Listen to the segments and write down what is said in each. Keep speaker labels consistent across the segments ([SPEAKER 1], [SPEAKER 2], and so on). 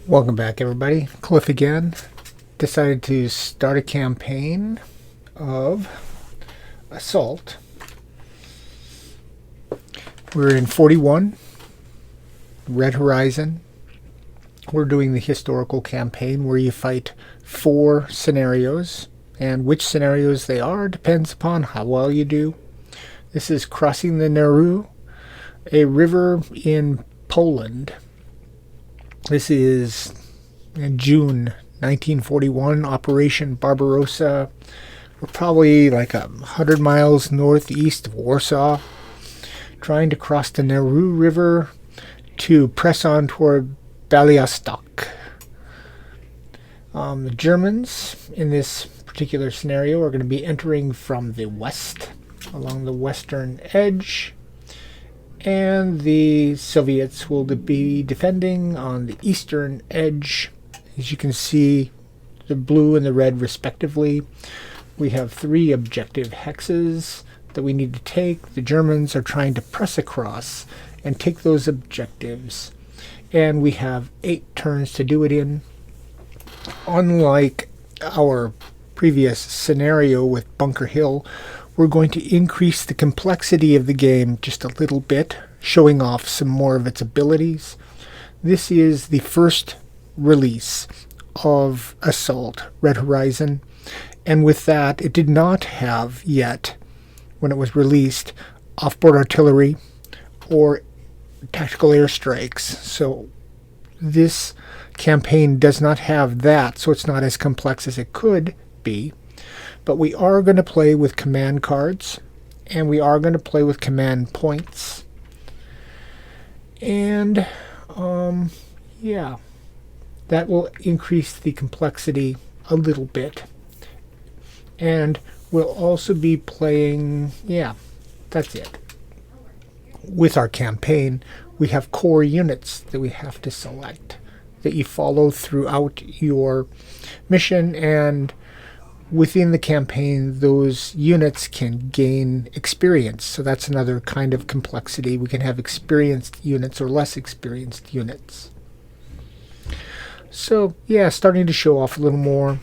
[SPEAKER 1] Welcome back, everybody. Cliff again. Decided to start a campaign of Assault. We're in 41, Red Horizon. We're doing the historical campaign where you fight 4 scenarios, and which scenarios they are depends upon how well you do. This is crossing the Narew, a river in Poland. This is in June 1941, Operation Barbarossa. We're probably like 100 miles northeast of Warsaw, trying to cross the Narew River to press on toward Białystok. The Germans in this particular scenario are going to be entering from the west, along the western edge, and the Soviets will be defending on the eastern edge. As you can see, the blue and the red respectively. We have 3 objective hexes that we need to take. The Germans are trying to press across and take those objectives, and we have 8 turns to do it in. Unlike our previous scenario with Bunker Hill, we're going to increase the complexity of the game just a little bit, showing off some more of its abilities. This is the first release of Assault Red Horizon, and with that, it did not have yet, when it was released, off-board artillery or tactical airstrikes. So this campaign does not have that, so it's not as complex as it could be. But we are going to play with command cards, and we are going to play with command points. And, yeah, that will increase the complexity a little bit. And we'll also be playing, yeah, that's it. With our campaign, we have core units that we have to select, that you follow throughout your mission, and within the campaign, those units can gain experience. So that's another kind of complexity. We can have experienced units or less experienced units. So, yeah, starting to show off a little more.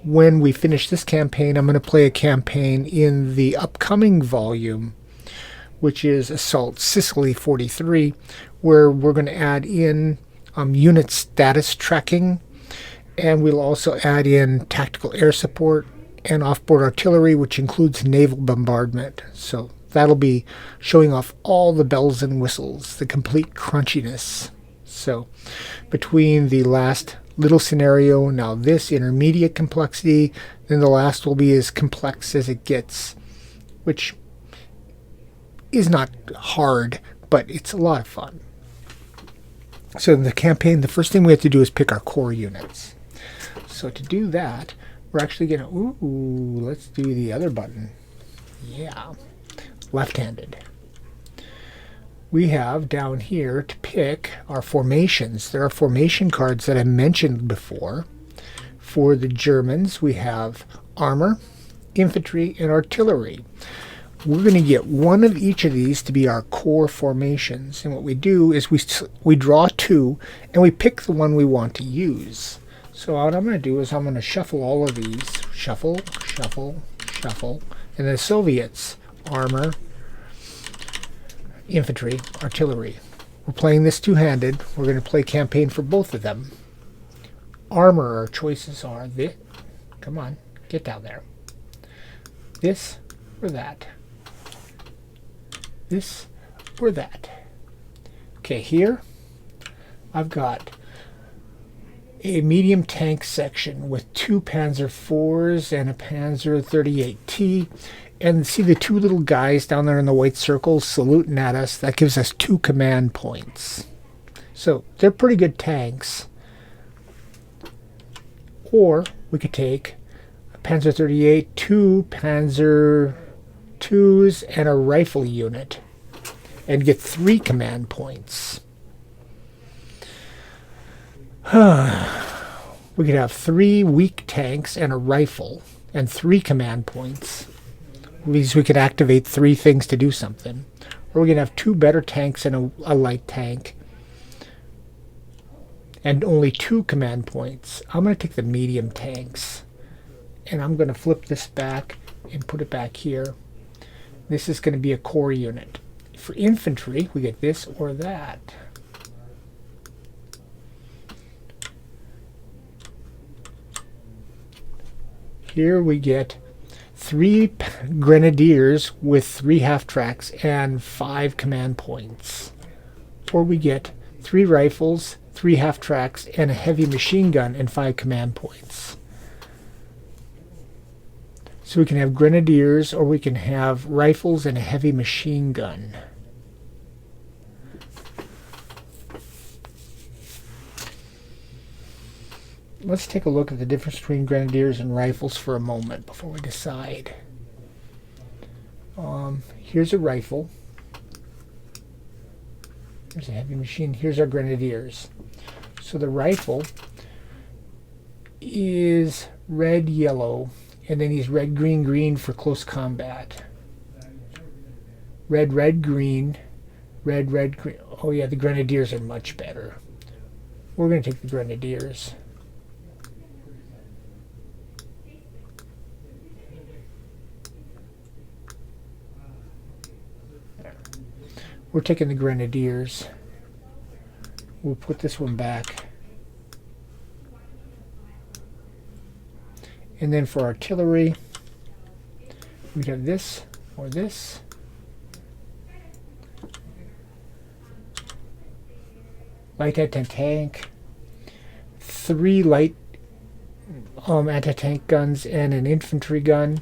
[SPEAKER 1] When we finish this campaign, I'm going to play a campaign in the upcoming volume, which is Assault Sicily 43, where we're going to add in unit status tracking. And we'll also add in tactical air support and off-board artillery, which includes naval bombardment. So that'll be showing off all the bells and whistles, the complete crunchiness. So between the last little scenario, now this intermediate complexity, then the last will be as complex as it gets, which is not hard, but it's a lot of fun. So in the campaign, the first thing we have to do is pick our core units. So to do that, we're actually going to, let's do the other button. Yeah, left-handed. We have down here to pick our formations. There are formation cards that I mentioned before. For the Germans, we have armor, infantry, and artillery. We're going to get one of each of these to be our core formations. And what we do is we draw 2, and we pick the one we want to use. So what I'm going to do is I'm going to shuffle all of these. Shuffle, shuffle, shuffle. And the Soviets, armor, infantry, artillery. We're playing this two-handed. We're going to play campaign for both of them. Armor, our choices are this. Come on, get down there. This or that. This or that. Okay, here I've got a medium tank section with 2 Panzer IVs and a Panzer 38T. And see the 2 little guys down there in the white circles saluting at us? That gives us 2 command points. So they're pretty good tanks. Or we could take a Panzer 38, 2 Panzer IIs, and a rifle unit and get 3 command points. We could have 3 weak tanks and a rifle and 3 command points. Means we could activate 3 things to do something. Or we can have 2 better tanks and a light tank and only 2 command points. I'm going to take the medium tanks, and I'm going to flip this back and put it back here. This is going to be a core unit. For infantry, we get this or that. Here we get 3 grenadiers with 3 half-tracks and 5 command points. Or we get 3 rifles, 3 half-tracks, and a heavy machine gun and 5 command points. So we can have grenadiers, or we can have rifles and a heavy machine gun. Let's take a look at the difference between grenadiers and rifles for a moment before we decide. Here's a rifle. Here's a heavy machine. Here's our grenadiers. So the rifle is red, yellow, and then he's red, green, green for close combat. Red, red, green, red, red, green. Oh yeah, the grenadiers are much better. We're going to take the grenadiers. We're taking the grenadiers. We'll put this one back. And then for artillery, we have this or this. Light anti-tank. 3 light anti-tank guns and an infantry gun.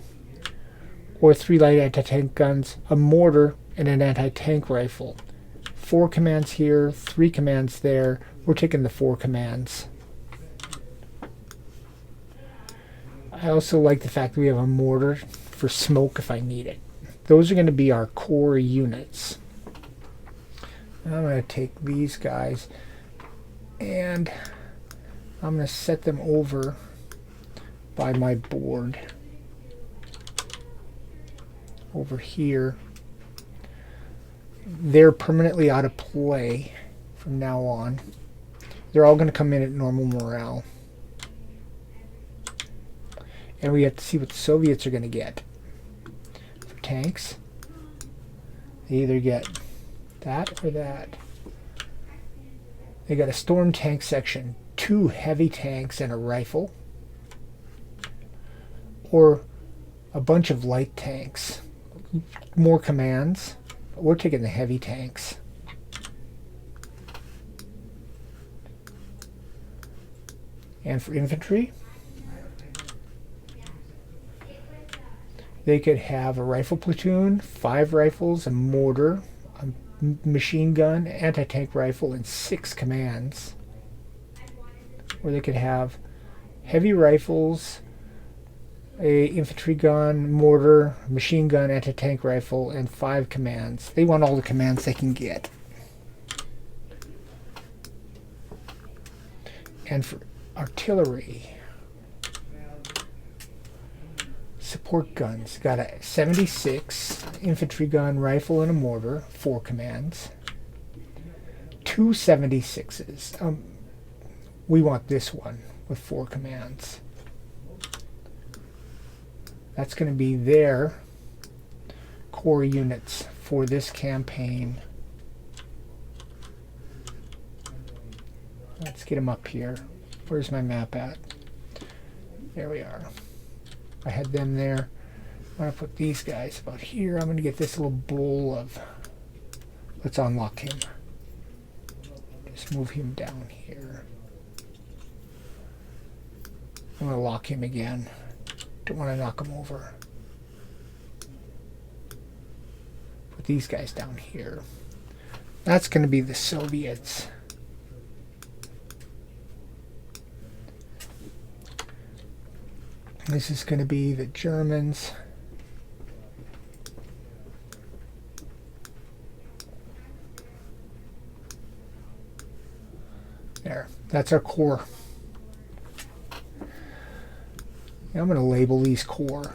[SPEAKER 1] Or 3 light anti-tank guns, a mortar, and an anti-tank rifle. 4 commands here, 3 commands there. We're taking the 4 commands. I also like the fact that we have a mortar for smoke if I need it. Those are going to be our core units. I'm going to take these guys and I'm going to set them over by my board. Over here. They're permanently out of play from now on. They're all going to come in at normal morale. And we have to see what the Soviets are going to get. For tanks, they either get that or that. They got a storm tank section, 2 heavy tanks and a rifle. Or a bunch of light tanks. More commands. We're taking the heavy tanks. And for infantry, they could have a rifle platoon, 5 rifles, a mortar, a machine gun, anti-tank rifle, and 6 commands. Or they could have heavy rifles, a infantry gun, mortar, machine gun, anti-tank rifle, and 5 commands. They want all the commands they can get. And for artillery, support guns, got a 76 infantry gun, rifle, and a mortar, 4 commands. 2 76s. We want this one with 4 commands. That's going to be their core units for this campaign. Let's get them up here. Where's my map at? There we are. I had them there. I'm going to put these guys about here. I'm going to get this little bowl of... Let's unlock him. Just move him down here. I'm going to lock him again. Don't want to knock them over. Put these guys down here. That's going to be the Soviets. This is going to be the Germans. There. That's our core. I'm going to label these core.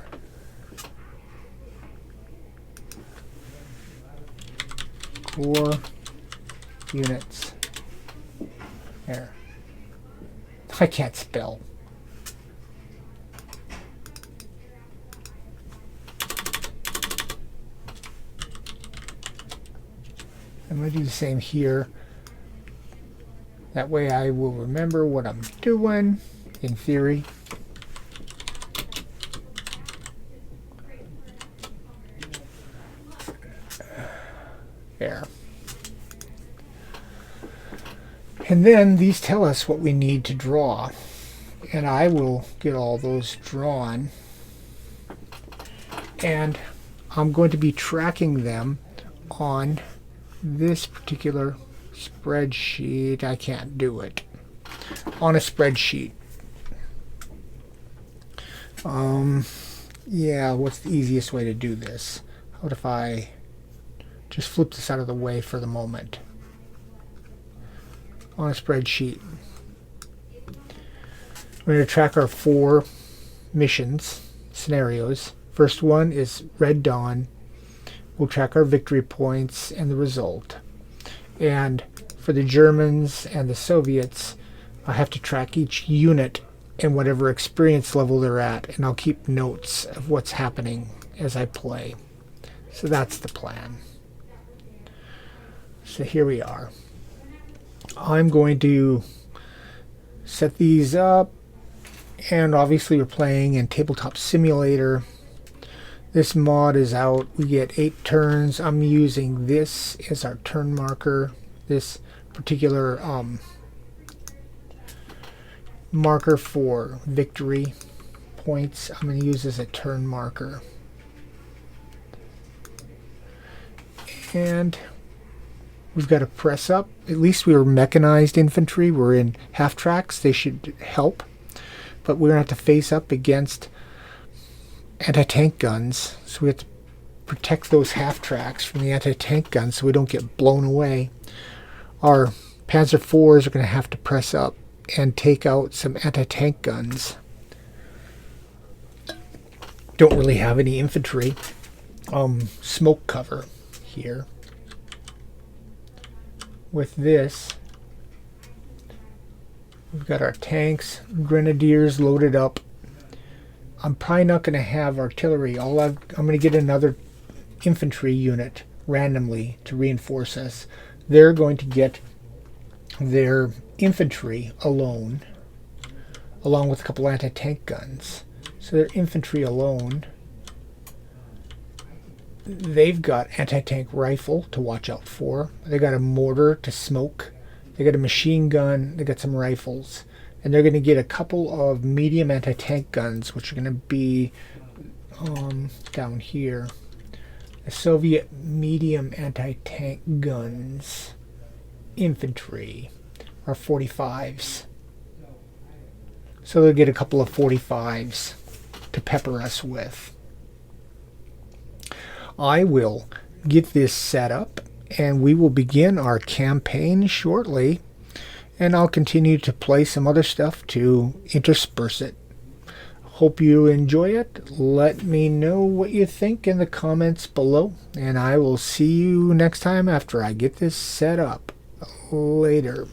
[SPEAKER 1] Core units. There. I can't spell. I'm going to do the same here. That way I will remember what I'm doing, in theory. There. And then these tell us what we need to draw. And I will get all those drawn. And I'm going to be tracking them on this particular spreadsheet. I can't do it. On a spreadsheet. Yeah, what's the easiest way to do this? What if I just flip this out of the way for the moment? On a spreadsheet. We're going to track our 4 missions, scenarios. First one is Red Dawn. We'll track our victory points and the result. And for the Germans and the Soviets, I have to track each unit and whatever experience level they're at, and I'll keep notes of what's happening as I play. So that's the plan. So here we are. I'm going to set these up, and obviously we're playing in Tabletop Simulator. This mod is out. We get 8 turns. I'm using this as our turn marker. This particular marker for victory points I'm going to use as a turn marker. And we've got to press up. At least we were mechanized infantry. We're in half tracks. They should help. But we're going to have to face up against anti-tank guns. So we have to protect those half tracks from the anti-tank guns so we don't get blown away. Our Panzer IVs are going to have to press up and take out some anti-tank guns. Don't really have any infantry. Smoke cover here. With this, we've got our tanks, grenadiers loaded up. I'm probably not going to have artillery. I'm going to get another infantry unit randomly to reinforce us. They're going to get their infantry alone, along with a couple anti-tank guns. So their infantry alone. They've got anti-tank rifle to watch out for. They got a mortar to smoke. They got a machine gun. They got some rifles. And they're going to get a couple of medium anti-tank guns, which are going to be down here. The Soviet medium anti-tank guns. Infantry are 45s. So they'll get a couple of 45s to pepper us with. I will get this set up and we will begin our campaign shortly, and I'll continue to play some other stuff to intersperse it. Hope you enjoy it. Let me know what you think in the comments below, and I will see you next time after I get this set up. Later.